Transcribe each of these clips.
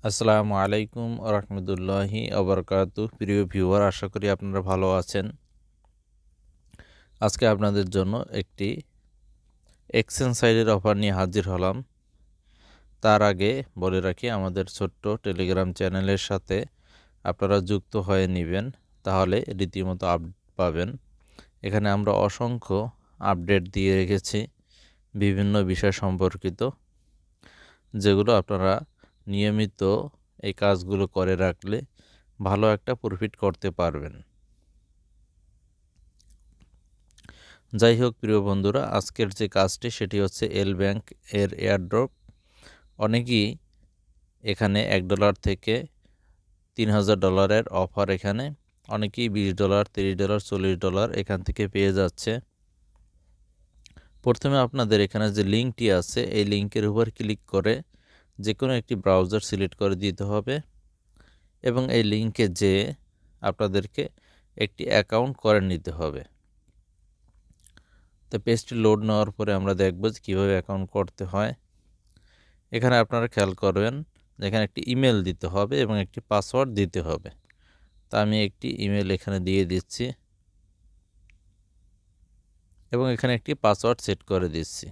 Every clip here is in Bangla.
আসসালামু আলাইকুম রহমতুল্লাহি আবরকাতু। প্রিয় ভিউয়ার, আশা করি আপনারা ভালো আছেন। আজকে আপনাদের জন্য একটি এক্সচেঞ্জ সাইটের অফার নিয়ে হাজির হলাম। তার আগে বলে রাখি, আমাদের ছোট্ট টেলিগ্রাম চ্যানেলের সাথে আপনারা যুক্ত হয়ে নেবেন, তাহলে রীতিমতো আপডেট পাবেন। এখানে আমরা অসংখ্য আপডেট দিয়ে রেখেছি বিভিন্ন বিষয় সম্পর্কিত, যেগুলো আপনারা নিয়মিত এই কাজগুলো করে রাখলে ভালো একটা প্রফিট করতে পারবেন। যাই হোক প্রিয় বন্ধুরা, আজকের যে কাজটি সেটি হচ্ছে Lbank এর এয়ারড্রপ। অনেকেই এখানে $1 থেকে $3000 অফার, এখানে অনেকেই $20, $30, $40 এখান থেকে পেয়ে যাচ্ছে। প্রথমে আপনাদের এখানে যে লিঙ্কটি আছে, এই লিঙ্কের উপর ক্লিক করে যে কোনো একটি ব্রাউজার সিলেক্ট করে দিতে হবে এবং এই লিঙ্কে যেয়ে আপনাদেরকে একটি অ্যাকাউন্ট করে নিতে হবে। তো পেজটি লোড নেওয়ার পরে আমরা দেখব যে কীভাবে অ্যাকাউন্ট করতে হয়। এখানে আপনারা খেয়াল করবেন যে এখানে একটি ইমেল দিতে হবে এবং একটি পাসওয়ার্ড দিতে হবে। তা আমি একটি ইমেল এখানে দিয়ে দিচ্ছি এবং এখানে একটি পাসওয়ার্ড সেট করে দিচ্ছি।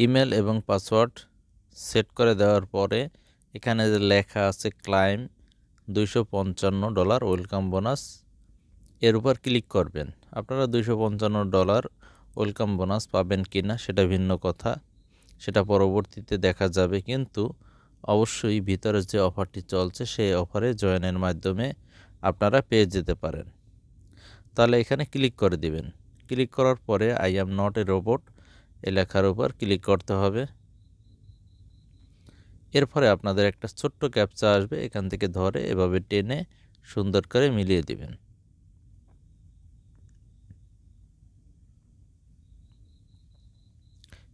ইমেল এবং পাসওয়ার্ড সেট করে দেওয়ার পরে এখানে যে লেখা আছে ক্লাইম $255 ওয়েলকাম বোনাস, এর উপর ক্লিক করবেন। আপনারা $255 ওয়েলকাম বোনাস পাবেন কিনা সেটা ভিন্ন কথা, সেটা পরবর্তীতে দেখা যাবে, কিন্তু অবশ্যই ভিতরে যে অফারটি চলছে সেই অফারে জয়েনের মাধ্যমে আপনারা পেয়ে যেতে পারেন। তাহলে এখানে ক্লিক করে দিবেন। ক্লিক করার পরে I am not a robot এই লেখার উপর ক্লিক করতে হবে। এরপরে আপনাদের একটা ছোট্ট ক্যাপচা আসবে, এখান থেকে ধরে এভাবে টেনে সুন্দর করে মিলিয়ে দিবেন।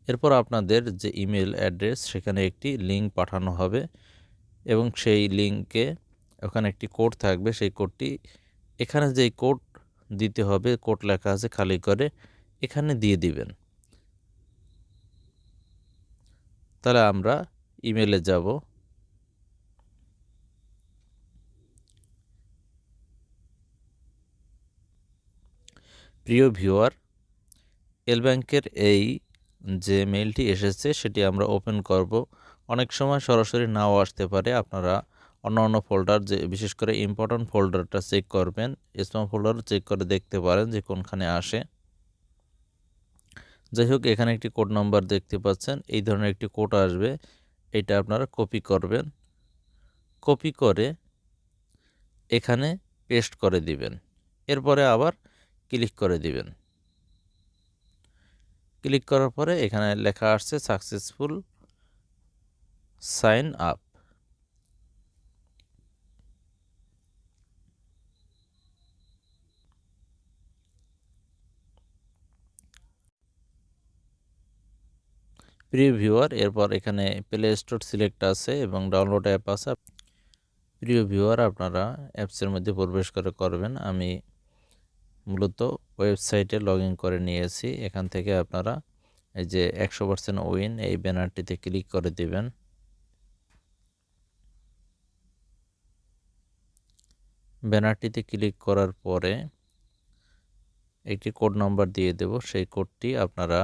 এরপর আপনাদের যে ইমেল অ্যাড্রেস সেখানে একটি লিঙ্ক পাঠানো হবে এবং সেই লিঙ্কে ওখানে একটি কোড থাকবে। সেই কোডটি এখানে যেই কোড দিতে হবে, কোড লেখা আছে খালি করে এখানে দিয়ে দিবেন। তাহলে আমরা ইমেলে যাব। প্রিয় ভিউয়ার, Lbank-এর এই যে মেইলটি এসেছে সেটি আমরা ওপেন করব। অনেক সময় সরাসরি নাও আসতে পারে, আপনারা অন্য ফোল্ডার, যে বিশেষ করে ইম্পর্ট্যান্ট ফোল্ডারটা চেক করবেন। স্প্যাম ফোল্ডার চেক করে দেখতে পারেন যে কোনখানে আসে। যাই হোক, এখানে একটি কোড নাম্বার দেখতে পাচ্ছেন, এই ধরনের একটি কোড আসবে। এটা আপনারা কপি করবেন, কপি করে এখানে পেস্ট করে দিবেন। এরপরে আবার ক্লিক করে দিবেন। ক্লিক করার পরে এখানে লেখা আসছে সাকসেসফুল সাইন আপ। প্রিয় ভিউয়ার, এরপর এখানে প্লে স্টোর সিলেক্ট আছে এবং ডাউনলোড অ্যাপ আছে। প্রিয় ভিউয়ার, আপনারা অ্যাপসের মধ্যে প্রবেশ করবেন। আমি মূলত ওয়েবসাইটে লগ ইন করে নিয়েছি। এখান থেকে আপনারা এই যে 100% উইন এই ব্যানারটিতে ক্লিক করে দিবেন। ব্যানারটিতে ক্লিক করার পরে একটি কোড নাম্বার দিয়ে দেব, সেই কোডটি আপনারা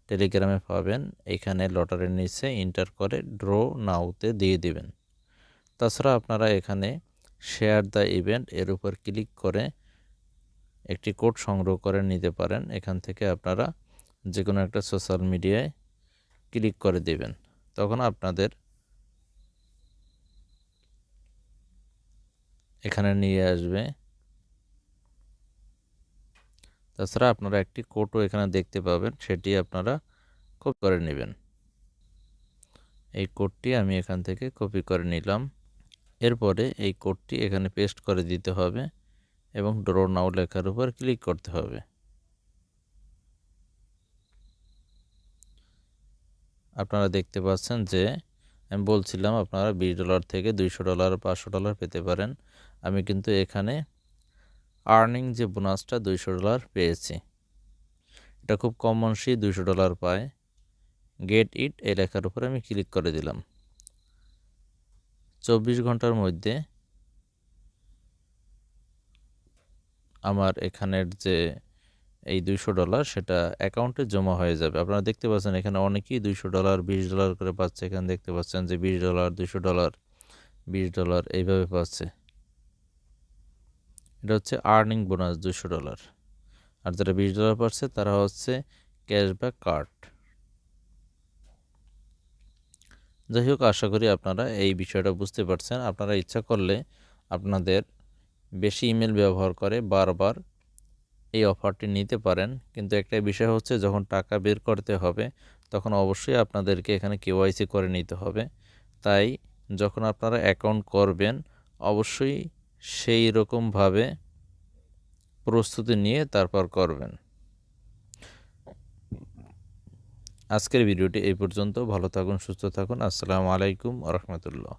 টেলিগ্রামে পাবেন। এখানে লটারির নিচে এন্টার করে ড্র নাওতে দিয়ে দিবেন। তাছাড়া আপনারা এখানে শেয়ার দ্য ইভেন্ট এর উপর ক্লিক করে একটি কোড সংগ্রহ করে নিতে পারেন। এখান থেকে আপনারা যে কোনো একটা সোশ্যাল মিডিয়ায় ক্লিক করে দিবেন, তখন আপনাদের এখানে নিয়ে আসবে। তাছাড়া আপনারা একটি কোডও এখানে দেখতে পাবেন, সেটি আপনারা কপি করে নেবেন। এই কোডটি আমি এখান থেকে কপি করে নিলাম। এরপরে এই কোডটি এখানে পেস্ট করে দিতে হবে এবং ড্র নাও লেখার উপর ক্লিক করতে হবে। আপনারা দেখতে পাচ্ছেন যে আমি বলছিলাম আপনারা $20 থেকে $200, $500 পেতে পারেন। আমি কিন্তু এখানে আর্নিং যে বোনাসটা $200 পেয়েছি। এটা খুব কম মানুষই $200 পায়। গেট ইট এই লেখার উপরে আমি ক্লিক করে দিলাম। 24 ঘন্টার মধ্যে আমার এখানের যে এই $200 সেটা অ্যাকাউন্টে জমা হয়ে যাবে। আপনারা দেখতে পাচ্ছেন এখানে অনেকেই $200 $20 করে পাচ্ছে। এখানে দেখতে পাচ্ছেন যে $20 $200 $20 এইভাবে পাচ্ছে। এটা হচ্ছে আর্নিং বোনাস $200। আর যারা $20 পাচ্ছে তারা হচ্ছে ক্যাশব্যাক কার্ড। যাই হোক, আশা করি আপনারা এই বিষয়টা বুঝতে পারছেন। আপনারা ইচ্ছা করলে আপনাদের বেশি ইমেল ব্যবহার করে বারবার এই অফারটি নিতে পারেন, কিন্তু একটা বিষয় হচ্ছে যখন টাকা বের করতে হবে তখন অবশ্যই আপনাদেরকে এখানে কেওয়াইসি করে নিতে হবে। তাই যখন আপনারা অ্যাকাউন্ট করবেন অবশ্যই সেই রকমভাবে প্রস্তুতি নিয়ে তারপর করবেন। আজকের ভিডিওটি এই পর্যন্ত। ভালো থাকুন, সুস্থ থাকুন। আসসালামু আলাইকুম ওয়া রাহমাতুল্লাহ।